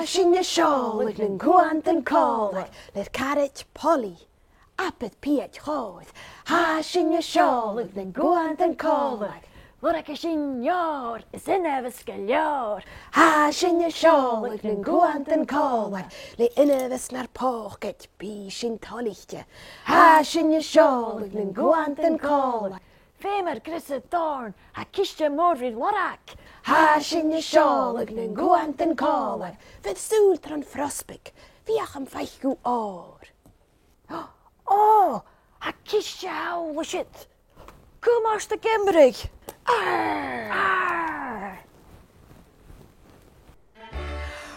sin je sjolig, een gwant en kolig, let carrot polly, appet piet groot. Ha sin je sjolig, een gwant en kolig. Wat ik sin jaar, is in even skiljaar. Ha sin je sjolig, een gwant en kolig, le innevis naar pocket, bi sin tollichtje. Ha sin je sjolig, een gwant en kolig. Femer grisse dorn, ha kistje morvid warak. Ha sin je sjolig, een gwant en kolig. Vid sultran frospik, viach am feich gu oor. Oh, ha kistje hou was shit. Kom als de Kimberig.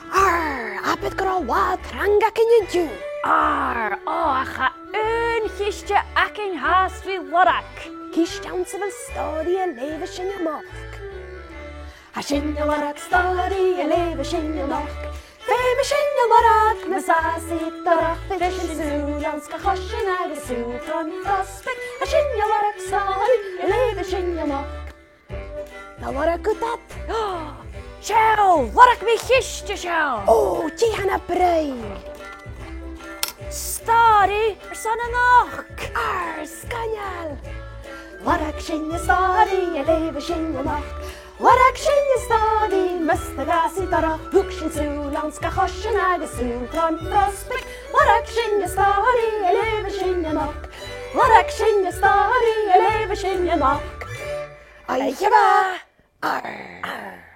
Arr, appet gro wat ranga kin je ju. Ha een kistje ak in haast wie warak. Kies jansen wel stadie leven sin je mok. Ha sin je warak stadie leven sin je mok. Feme sin je warak, me sa sit darach, fish in Zulanska chosjen age Sultan prospect. Ha sin je warak stadie leven sin je mok. Da warak gut dat. Sjouw, warak wie kistje sjouw. Oh, die hanna brei. Stari, sånn nok. Skanjal. Warak sin je stadie leven sin je mok. Warak sin je stadie, muste gasi darach, vuxen Zulanska chosjen age Sultan prospect. Warak sin je stadie leven sin je mok. Warak sin je stadie leven sin je mok. Aijeba. Arr.